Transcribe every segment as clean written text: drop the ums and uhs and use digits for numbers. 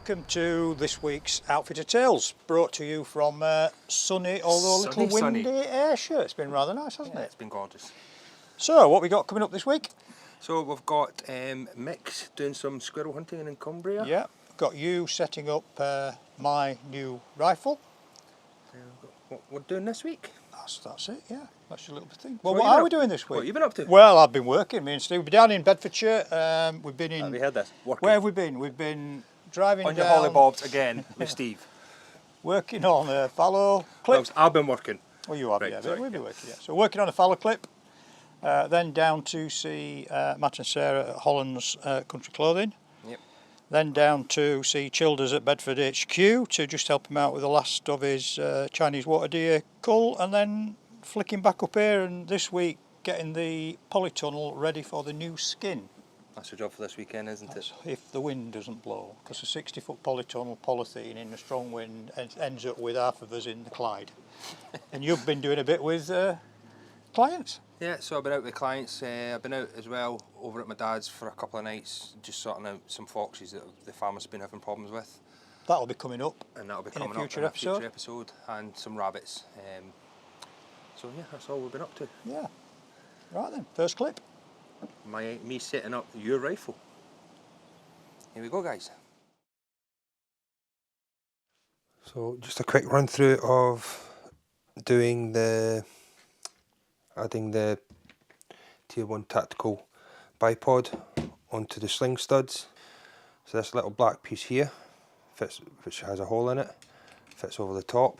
Welcome to this week's Outfitter Tales, brought to you from sunny, although a little windy Ayrshire. It's been rather nice, hasn't it? It's been gorgeous. So, what we got coming up this week? So we've got Mick doing some squirrel hunting in Cumbria. Yeah, got you setting up my new rifle. What we're doing this week? That's it, yeah. That's your little thing. Well, So what are we doing this week? What have you been up to? Well, I've been working, me and Steve. We've been down in Bedfordshire. We've been in... Have you heard this? Working. Where have we been? We've been driving on your down... holly bobs again with Steve. Working on a fallow clip. Well, I've been working. Well, you have, right, yeah. sorry, We've been working, yeah. So working on a fallow clip. Then down to see Matt and Sarah at Holland's Country Clothing. Yep. Then down to see Childers at Bedford HQ to just help him out with the last of his Chinese water deer cull, and then flicking back up here, and this week getting the polytunnel ready for the new skin. That's your job for this weekend, isn't it? If the wind doesn't blow, because a 60-foot polytunnel polythene in a strong wind ends up with half of us in the Clyde. And you've been doing a bit with clients? Yeah, so I've been out with clients. I've been out as well over at my dad's for a couple of nights, just sorting out some foxes that the farmers have been having problems with. That'll be coming up. And that'll be in coming a up in a future episode, and some rabbits. So yeah, that's all we've been up to. Yeah. Right then, first clip. Me setting up your rifle. Here we go, guys. So just a quick run through of adding the Tier 1 tactical bipod onto the sling studs. So this little black piece here fits, which has a hole in it, fits over the top,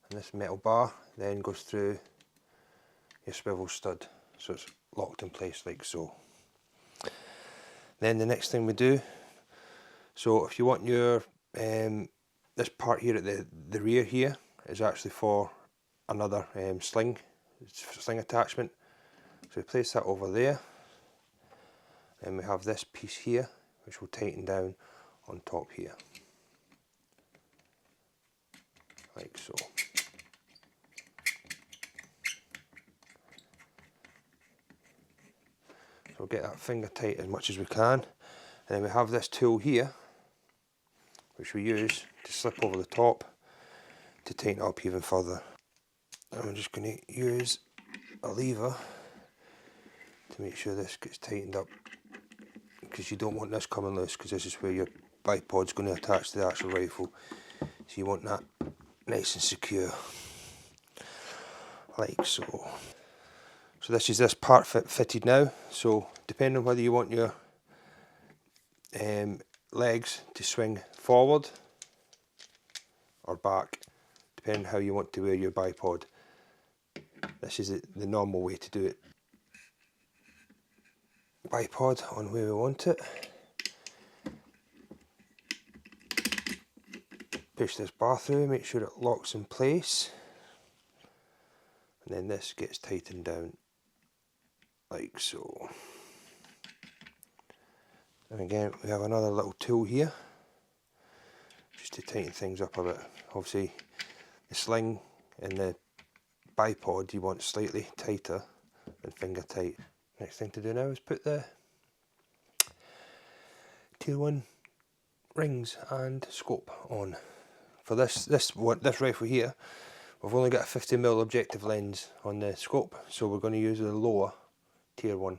and this metal bar then goes through your swivel stud, so it's locked in place like so. Then the next thing we do, so if you want your this part here at the rear here is actually for another sling attachment, so we place that over there, and we have this piece here which will tighten down on top here like so. So we'll get that finger tight as much as we can, and then we have this tool here which we use to slip over the top to tighten it up even further. And I'm just going to use a lever to make sure this gets tightened up, because you don't want this coming loose, because this is where your bipod's going to attach to the actual rifle, so you want that nice and secure like so. So this is this part fitted now, so depending on whether you want your legs to swing forward or back, depending on how you want to wear your bipod, this is the normal way to do it. Bipod on where we want it. Push this bar through, make sure it locks in place, and then this gets tightened down like so. And again we have another little tool here just to tighten things up a bit. Obviously the sling and the bipod you want slightly tighter than finger tight. Next thing to do now is put the Tier 1 rings and scope on. For this rifle here, we've only got a 50mm objective lens on the scope, so we're going to use the lower Tier 1.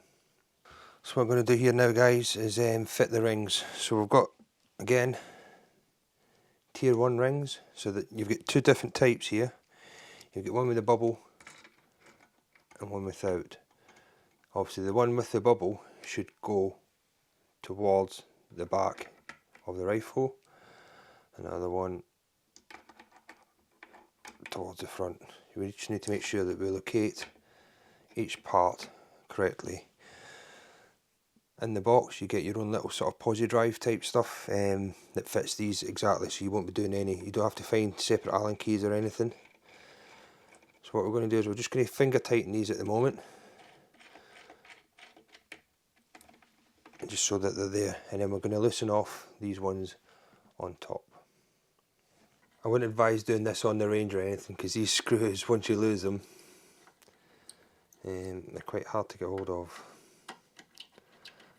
So what I'm going to do here now, guys, is fit the rings. So we've got, again, Tier 1 rings, so that you've got two different types here. You've got one with a bubble and one without. Obviously the one with the bubble should go towards the back of the rifle, and the other one towards the front. We just need to make sure that we locate each part correctly. In the box you get your own little sort of posi drive type stuff that fits these exactly, so you won't be doing you don't have to find separate Allen keys or anything. So what we're going to do is we're just going to finger tighten these at the moment, just so that they're there, and then we're going to loosen off these ones on top. I wouldn't advise doing this on the range or anything, because these screws, once you lose them, they're quite hard to get hold of.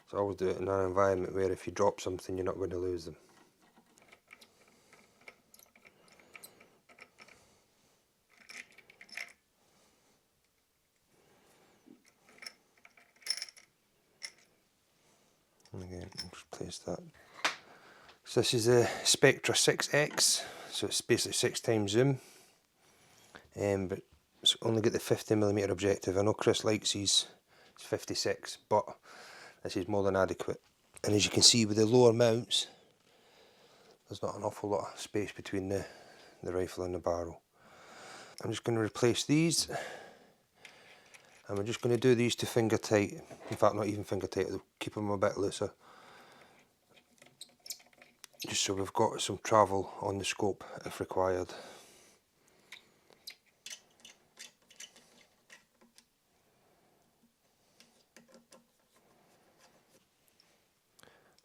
So always do it in an environment where if you drop something you're not going to lose them. And again, just place that. So this is the Spectra 6X, so it's basically 6 times zoom, but it's only got the 50mm objective. I know Chris likes his 56, but this is more than adequate. And as you can see with the lower mounts, there's not an awful lot of space between the rifle and the barrel. I'm just going to replace these, and we're just going to do these to finger tight. In fact, not even finger tight, we'll keep them a bit looser. Just so we've got some travel on the scope if required.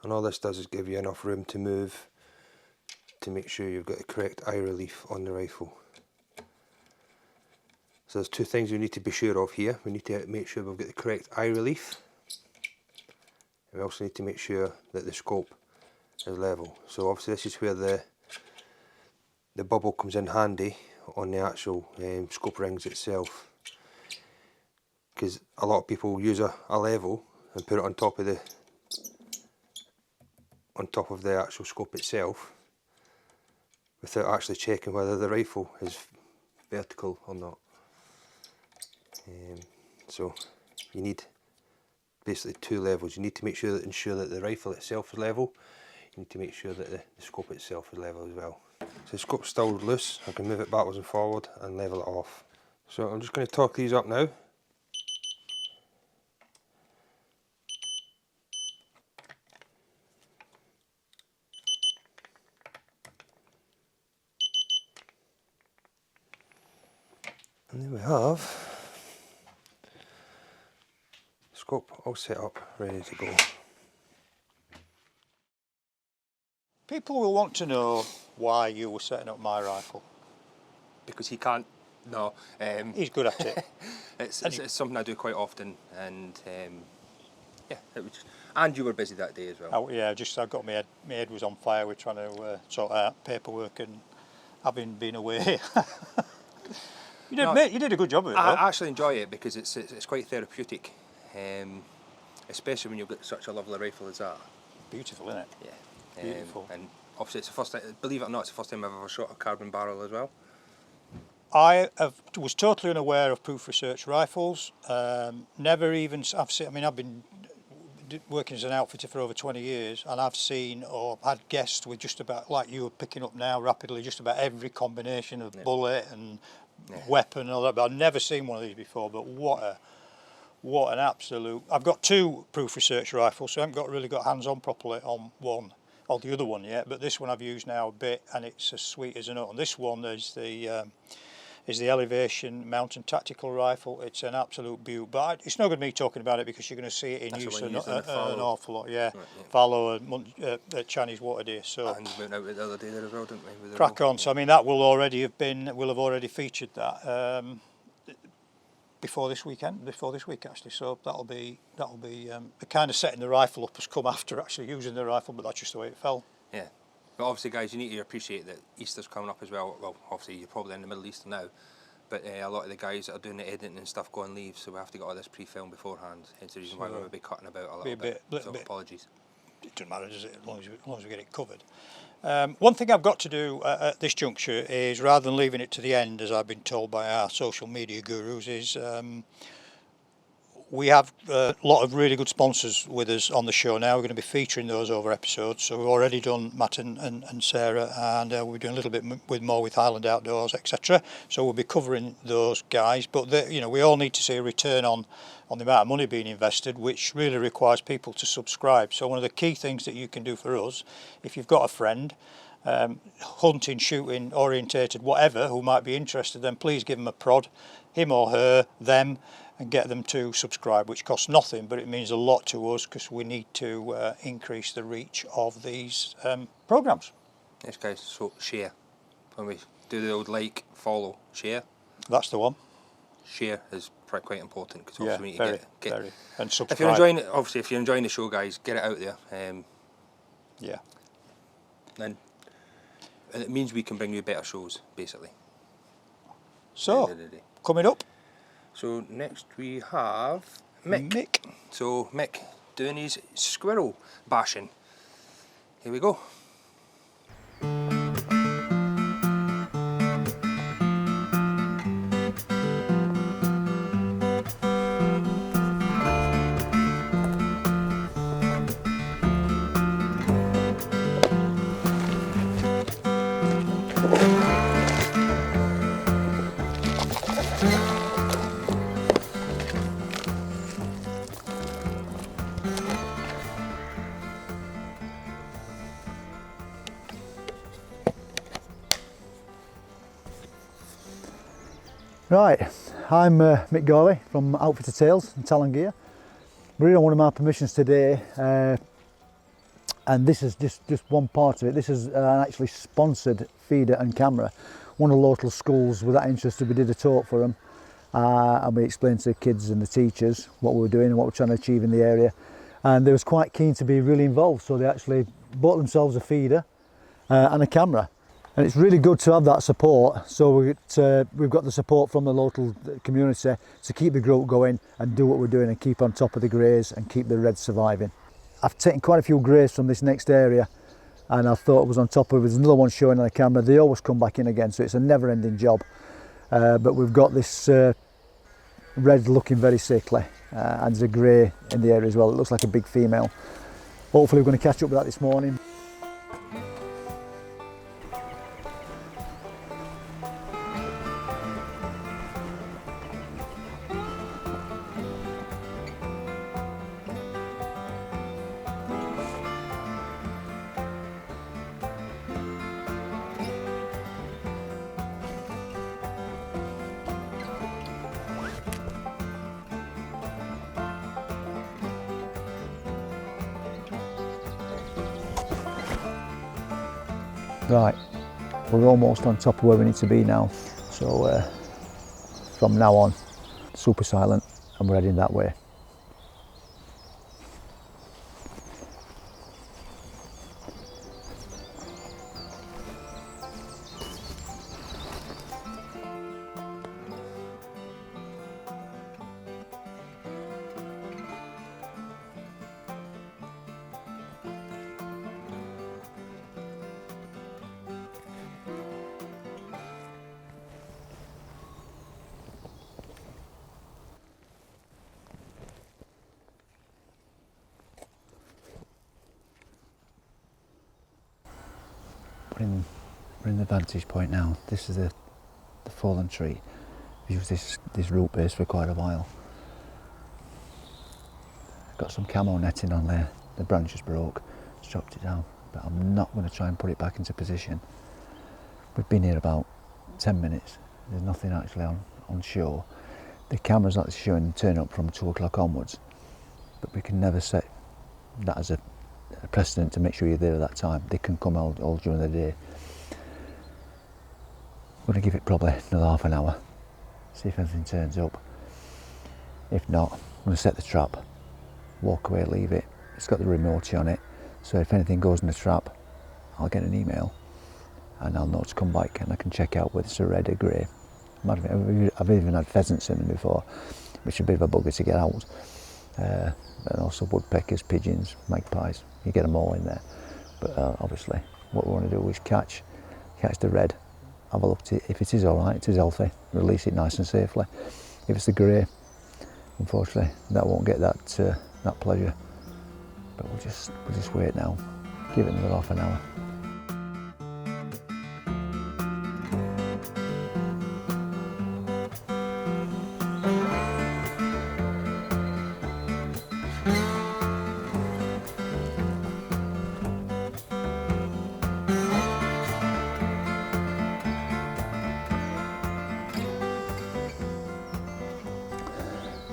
And all this does is give you enough room to move to make sure you've got the correct eye relief on the rifle. So there's two things we need to be sure of here. We need to make sure we've got the correct eye relief. And we also need to make sure that the scope is level. So obviously this is where the bubble comes in handy on the actual scope rings itself. Because a lot of people use a level and put it on top of the actual scope itself without actually checking whether the rifle is vertical or not. So you need basically two levels. You need to ensure that the rifle itself is level. You need to make sure that the scope itself is level as well. So the scope's still loose. I can move it backwards and forward and level it off. So I'm just going to torque these up now. And there we have the scope all set up, ready to go. People will want to know why you were setting up my rifle. Because he can't. No, He's good at it. it's something I do quite often, and yeah, it was. And you were busy that day as well. Yeah, I got my head was on fire with trying to sort out paperwork and having been away. You did a good job of it, though. I actually enjoy it because it's quite therapeutic, especially when you've got such a lovely rifle as that. Beautiful, isn't it? Yeah, Beautiful. And obviously it's the first time. Believe it or not, it's the first time I've ever shot a carbon barrel as well. Was totally unaware of Proof Research rifles. Never even I've been working as an outfitter for over 20 years, and I've seen or had guests with just about, like you were picking up now rapidly, just about every combination of bullet and weapon and all that. But I've never seen one of these before. But what an absolute! I've got two Proof Research rifles, so I haven't really got hands on properly on one or the other one yet. But this one I've used now a bit, and it's as sweet as a nut. And this one is the Elevation Mountain Tactical Rifle. It's an absolute beaut, but it's no good me talking about it because you're going to see it in use an awful lot. Yeah, fallow Chinese water deer. So And we went out with the other day there as well, didn't we? With crack on. So I mean that will have already featured that before this week actually. So that'll be the kind of setting the rifle up has come after actually using the rifle, but that's just the way it fell. Yeah. But obviously, guys, you need to appreciate that Easter's coming up as well. Well, obviously, you're probably in the Middle East now, but a lot of the guys that are doing the editing and stuff go on leave, so we have to get all this pre-filmed beforehand. Hence the reason why we'll be cutting about a little bit. So apologies. It doesn't matter, does it? As long as we get it covered. One thing I've got to do at this juncture is, rather than leaving it to the end, as I've been told by our social media gurus, is we have a lot of really good sponsors with us on the show now. We're going to be featuring those over episodes. So we've already done Matt and Sarah, and we're doing a little bit more with Highland Outdoors, etc. So we'll be covering those guys. But we all need to see a return on the amount of money being invested, which really requires people to subscribe. So one of the key things that you can do for us, if you've got a friend, hunting, shooting, orientated, whatever, who might be interested, then please give them a prod, him or her, them, and get them to subscribe, which costs nothing, but it means a lot to us because we need to increase the reach of these programmes. Yes, guys, so share. When we do the old like, follow, share. That's the one. share is quite important, because Yeah, obviously we need very, to get very. And subscribe. if you're enjoying it, obviously if you're enjoying the show, guys, get it out there. Yeah. And it means we can bring you better shows, basically. So, At the end of the day. coming up, So next we have Mick. Mick. So Mick doing his squirrel bashing. Here we go. Right, I'm Mick Garvey from Outfitter Tales and Talon Gear. We're here on one of my permissions today, and this is just one part of it. This is an actually sponsored feeder and camera. One of the local schools were that interested, we did a talk for them, and we explained to the kids and the teachers what we were doing and what we're trying to achieve in the area, and they was quite keen to be really involved, so they actually bought themselves a feeder and a camera. And it's really good to have that support, so we've got the support from the local community to keep the group going and do what we're doing and keep on top of the greys and keep the reds surviving. I've taken quite a few greys from this next area, and I thought it was on top of it. There's another one showing on the camera. They always come back in again, so it's a never-ending job. But we've got this red looking very sickly, and there's a grey in the area as well. It looks like a big female. Hopefully we're going to catch up with that this morning. Right, we're almost on top of where we need to be now, so from now on, super silent, and we're heading that way. We're in the vantage point now. This is the fallen tree. We've used this root base for quite a while. Got some camo netting on there. The branch just broke, chopped it down, but I'm not going to try and put it back into position. We've been here about 10 minutes. There's nothing actually on shore. The camera's actually showing turn up from 2 o'clock onwards, but we can never set that as a precedent to make sure you're there at that time. They can come all during the day. I'm going to give it probably another half an hour, see if anything turns up. If not, I'm going to set the trap, walk away, leave it. It's got the remote on it, so if anything goes in the trap, I'll get an email and I'll know to come back, and I can check out whether it's a red or grey. I've even had pheasants in them before, which are a bit of a bugger to get out. And also woodpeckers, pigeons, magpies, you get them all in there. But obviously what we want to do is catch the red, have a look at it. If it is alright, it is healthy, release it nice and safely. If it's the grey, unfortunately that won't get that pleasure. But we'll just wait now, give it another half an hour.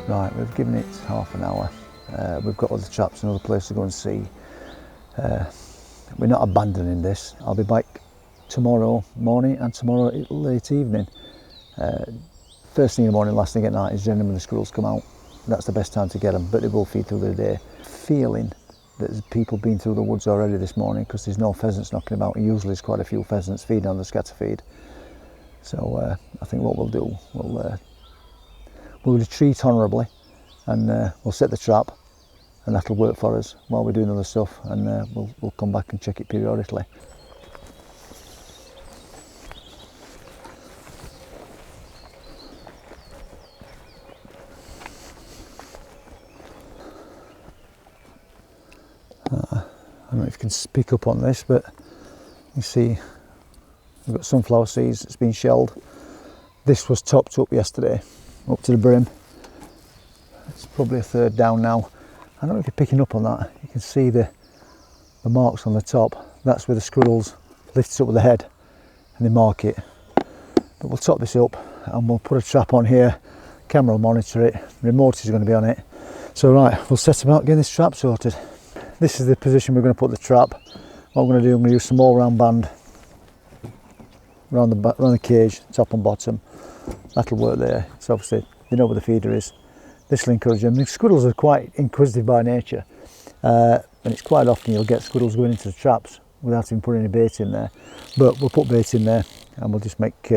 Right, we've given it half an hour. We've got other traps and other places to go and see. We're not abandoning this. I'll be back tomorrow morning and tomorrow late evening. first thing in the morning, last thing at night is generally when the squirrels come out. That's the best time to get them, but they will feed through the day. Feeling that there's people been through the woods already this morning because there's no pheasants knocking about. Usually there's quite a few pheasants feeding on the scatter feed. So I think what we'll do, we'll retreat honourably, and we'll set the trap, and that'll work for us while we're doing other stuff, and we'll come back and check it periodically. I don't know if you can pick up on this, but you see we've got sunflower seeds that's been shelled. This was topped up yesterday, up to the brim. It's probably a third down now. I don't know if you're picking up on that. You can see the marks on the top. That's where the squirrels lift it up with the head and they mark it. But we'll top this up and we'll put a trap on here. Camera will monitor it. The remote is going to be on it. So right, we'll set about getting this trap sorted. This is the position we're going to put the trap. What I'm going to do, I'm going to use some all-round band around the cage, top and bottom. That'll work there. So obviously they know where the feeder is. This will encourage them. The squirrels are quite inquisitive by nature, and it's quite often you'll get squirrels going into the traps without even putting any bait in there. But we'll put bait in there and we'll just make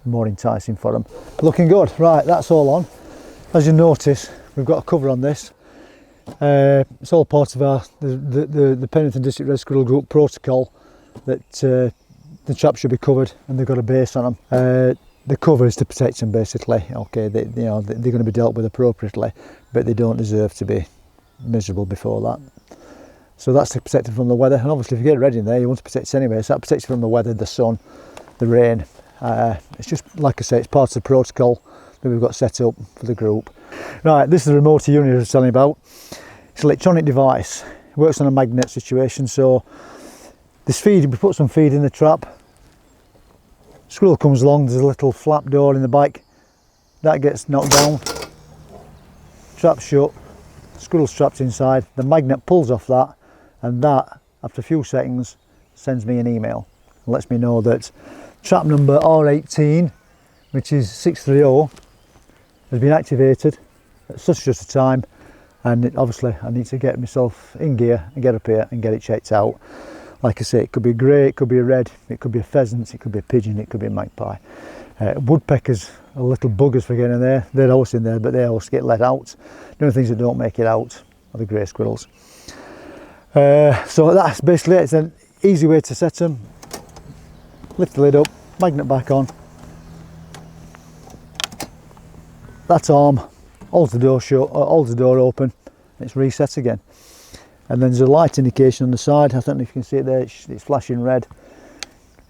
more enticing for them. Looking good. Right, that's all on. As you notice, we've got a cover on this. It's all part of our the Pennington District Red Squirrel Group protocol that the traps should be covered and they've got a base on them. The cover is to protect them basically. Okay, they're going to be dealt with appropriately, but they don't deserve to be miserable before that. So that's to protect them from the weather, and obviously if you get it ready in there, you want to protect it anyway. So that protects you from the weather, the sun, the rain. It's just like I say, it's part of the protocol that we've got set up for the group. Right, this is the remote unit I was telling you about. It's an electronic device. It works on a magnet situation. So this feed, we put some feed in the trap. Squirrel comes along, there's a little flap door in the back. That gets knocked down. Trap shut. Squirrel's trapped inside. The magnet pulls off that, and that, after a few seconds, sends me an email. It lets me know that trap number R18, which is 630, has been activated at such a time, and obviously I need to get myself in gear and get up here and get it checked out. Like I say, it could be a grey, it could be a red, it could be a pheasant, it could be a pigeon, it could be a magpie. Woodpeckers are little buggers for getting in there. They're always in there, but they always get let out. The only things that don't make it out are the grey squirrels. So that's basically it. It's an easy way to set them. Lift the lid up, magnet back on. That arm holds the door shut, holds the door open, and it's reset again. And then there's a light indication on the side. I don't know if you can see it there. It's flashing red.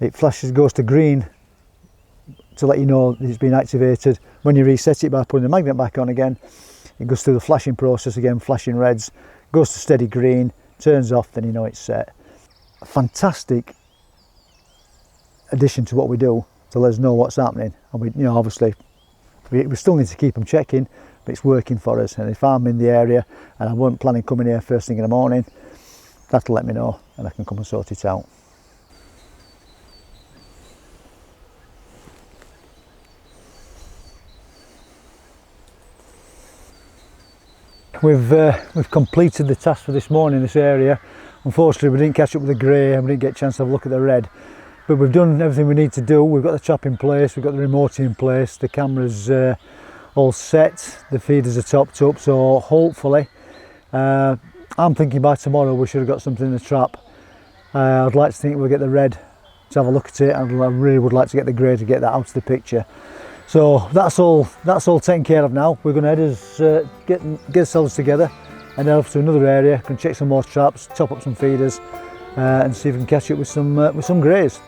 It flashes, goes to green to let you know that it's been activated. When you reset it by putting the magnet back on again, it goes through the flashing process again, flashing reds, goes to steady green, turns off, then you know it's set. A fantastic addition to what we do to let us know what's happening. And we, obviously, we still need to keep them checking, but it's working for us. And if I'm in the area and I weren't planning coming here first thing in the morning, that'll let me know and I can come and sort it out. We've completed the task for this morning in this area. Unfortunately, we didn't catch up with the grey and we didn't get a chance to have a look at the red. But we've done everything we need to do. We've got the trap in place, we've got the remote in place, the camera's all set, the feeders are topped up, so hopefully, I'm thinking by tomorrow we should have got something in the trap. I'd like to think we'll get the red to have a look at it, and I really would like to get the grey to get that out of the picture. So that's all taken care of now. We're going to get ourselves together and then off to another area, can check some more traps, top up some feeders, and see if we can catch up with some greys.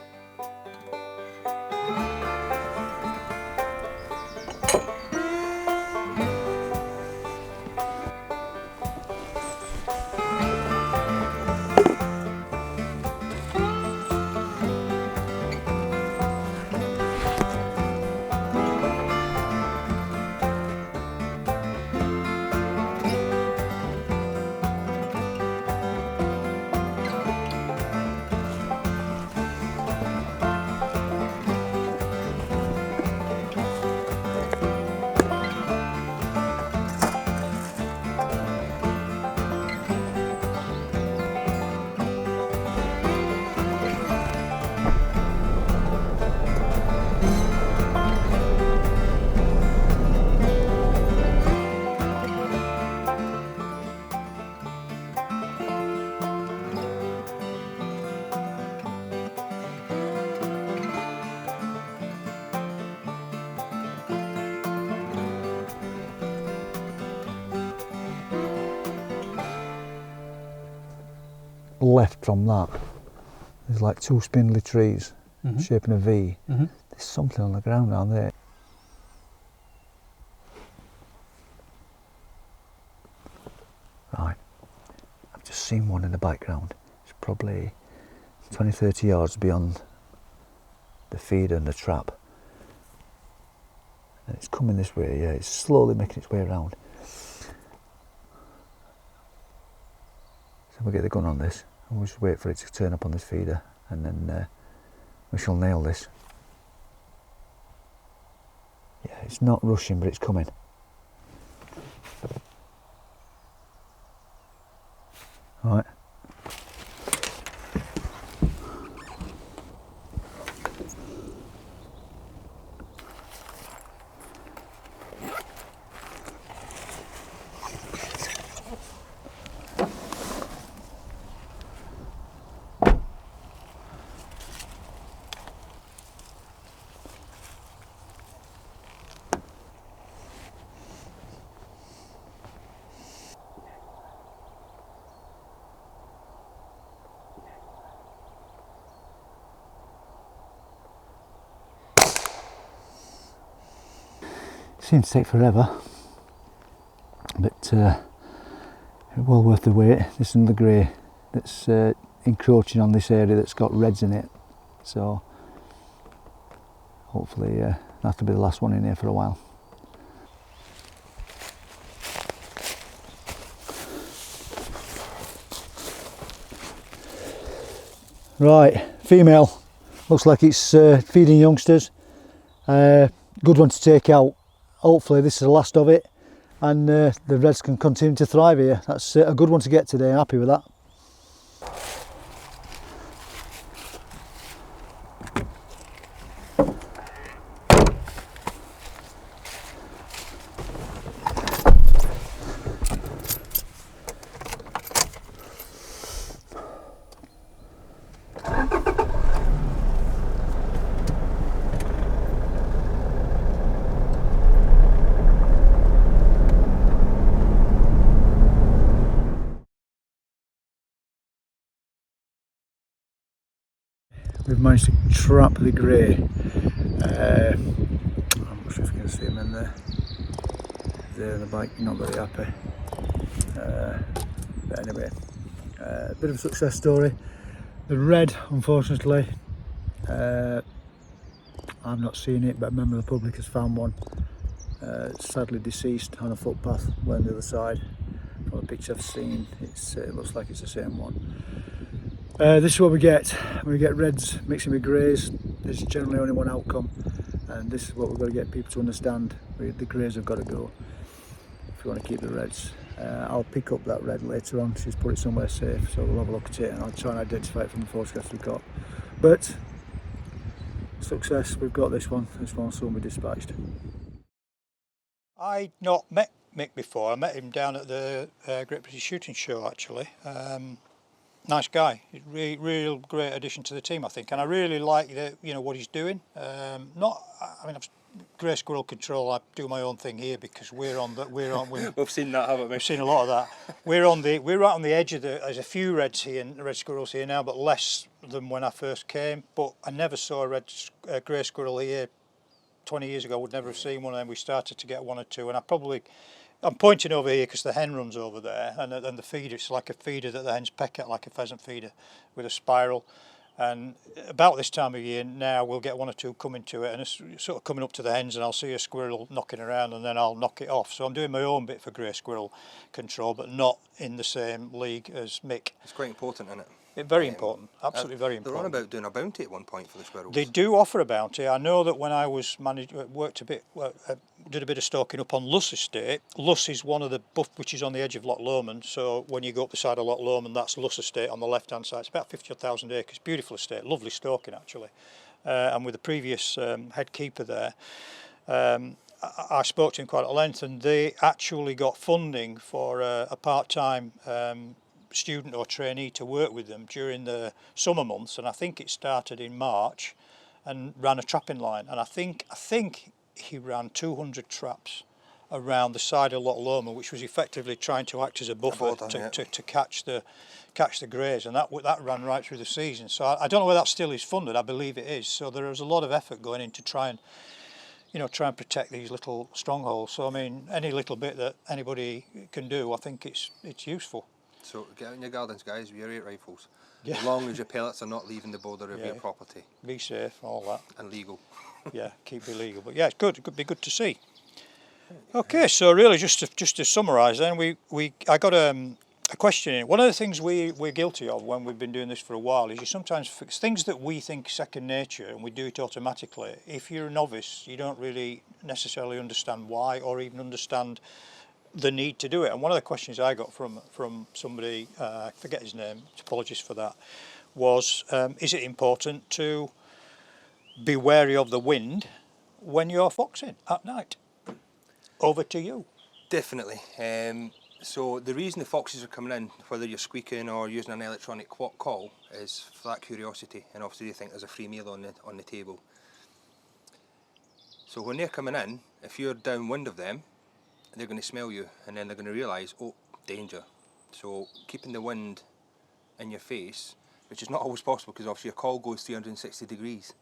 left from that. There's like two spindly trees shaping a V. There's something on the ground down there. Right, I've just seen one in the background. It's probably 20-30 yards beyond the feeder and the trap. And it's coming this way, yeah, it's slowly making its way around. So we'll get the gun on this and we'll just wait for it to turn up on this feeder, and then we shall nail this. Yeah, it's not rushing, but it's coming. Right. Seems to take forever, but well worth the wait. There's another grey that's encroaching on this area that's got reds in it, so hopefully that'll be the last one in here for a while. Right, female, looks like it's feeding youngsters. Good one to take out. Hopefully this is the last of it, and the reds can continue to thrive here. That's a good one to get today. I'm happy with that. We've managed to trap the grey. I'm not sure if you can see him in there. There in the bike, not very happy. But anyway, a bit of a success story. The red, unfortunately, I've not seen it, but a member of the public has found one. Sadly deceased on a footpath, went the other side. From the picture I've seen, it looks like it's the same one. This is what we get reds mixing with greys. There's generally only one outcome, and this is what we've got to get people to understand. The greys have got to go if we want to keep the reds. I'll pick up that red later on. She's put it somewhere safe, so we'll have a look at it and I'll try and identify it from the photographs we've got. But success, we've got this one. This one will soon be dispatched. I'd not met Mick before. I met him down at the Great British Shooting Show actually. Nice guy, real great addition to the team, I think, and I really like what he's doing. Grey squirrel control. I do my own thing here because we've seen that, haven't we? We've seen a lot of that. We're right on the edge of there's a few reds here, red squirrels here now, but less than when I first came. But I never saw a grey squirrel here 20 years ago. I would never have seen one, and then we started to get one or two, and I'm pointing over here because the hen runs over there, and the feeder, it's like a feeder that the hens peck at, like a pheasant feeder with a spiral. And about this time of year now, we'll get one or two coming to it, and it's sort of coming up to the hens, and I'll see a squirrel knocking around, and then I'll knock it off. So I'm doing my own bit for grey squirrel control, but not in the same league as Mick. It's quite important, isn't it? Very important, absolutely very important. They're on about doing a bounty at one point for the squirrels. They do offer a bounty. I know that when I was did a bit of stalking up on Luss Estate. Luss is one of the which is on the edge of Loch Lomond. So when you go up the side of Loch Lomond, that's Luss Estate on the left-hand side. It's about 50,000 acres, beautiful estate, lovely stalking actually. And with the previous head keeper there, I spoke to him quite at length, and they actually got funding for a part-time student or trainee to work with them during the summer months, and I think it started in March, and ran a trapping line, and I think he ran 200 traps, around the side of Loch Lomond, which was effectively trying to act as a buffer to catch the greys, and that ran right through the season. So I don't know whether that still is funded. I believe it is. So there is a lot of effort going in to try and protect these little strongholds. So I mean, any little bit that anybody can do, I think it's useful. So get out in your gardens, guys, with your 8 rifles. Yeah. As long as your pellets are not leaving the border of your property. Be safe, all that. And legal. Yeah, keep it legal. But yeah, it's good. It could be good to see. Okay, so really, just to summarise, then I got a question in. One of the things we're guilty of when we've been doing this for a while is you sometimes fix things that we think second nature and we do it automatically. If you're a novice, you don't really necessarily understand why or even understand the need to do it. And one of the questions I got from somebody, I forget his name, apologies for that, was is it important to be wary of the wind when you're foxing at night? Over to you. Definitely. So the reason the foxes are coming in, whether you're squeaking or using an electronic call, is for that curiosity, and obviously they think there's a free meal on the table. So when they're coming in, if you're downwind of them, they're going to smell you, and then they're going to realise, oh, danger. So keeping the wind in your face, which is not always possible because obviously your call goes 360 degrees.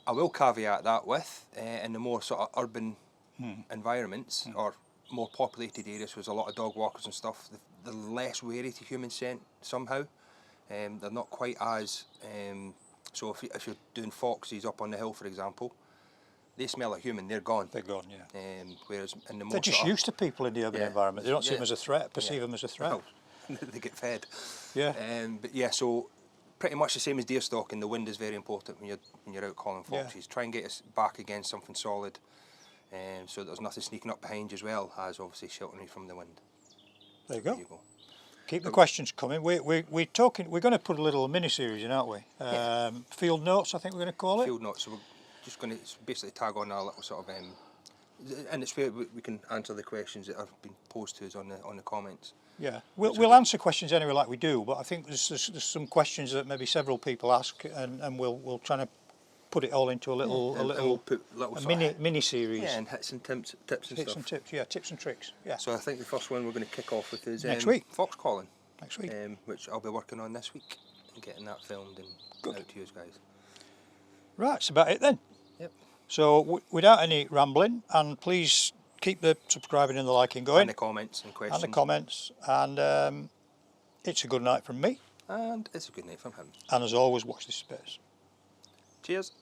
I will caveat that with, in the more sort of urban environments or more populated areas, where there's a lot of dog walkers and stuff, they're less wary to human scent somehow. They're not quite as, so if you're doing foxes up on the hill, for example, they smell like human, they're gone. They're gone, yeah. Whereas in the more They're just used to people in the urban environment. They don't see them as a threat, perceive them as a threat. Well, they get fed. Yeah. But yeah, so pretty much the same as deer stalking, the wind is very important when you're out calling foxes. Yeah. Try and get us back against something solid, so there's nothing sneaking up behind you as well as obviously sheltering you from the wind. There you go. Keep the questions coming. We're going to put a little mini series in, aren't we? Field notes, I think we're going to call it. Field notes. So we're just going to basically tag on our little sort of, and it's where we can answer the questions that have been posed to us on the comments. Yeah, we'll answer questions anyway, like we do. But I think there's some questions that maybe several people ask, and we'll try to put it all into a mini series. Yeah, and hits and tips and stuff. Hits and tips, yeah, tips and tricks. Yeah. So I think the first one we're going to kick off with is next week. Fox calling. Next week. Which I'll be working on this week and getting that filmed and out to you guys. Right, that's about it then. Yep. So without any rambling, and please keep the subscribing and the liking going. And the comments and questions. And the comments. And it's a good night from me. And it's a good night from him. And as always, watch this space. Cheers.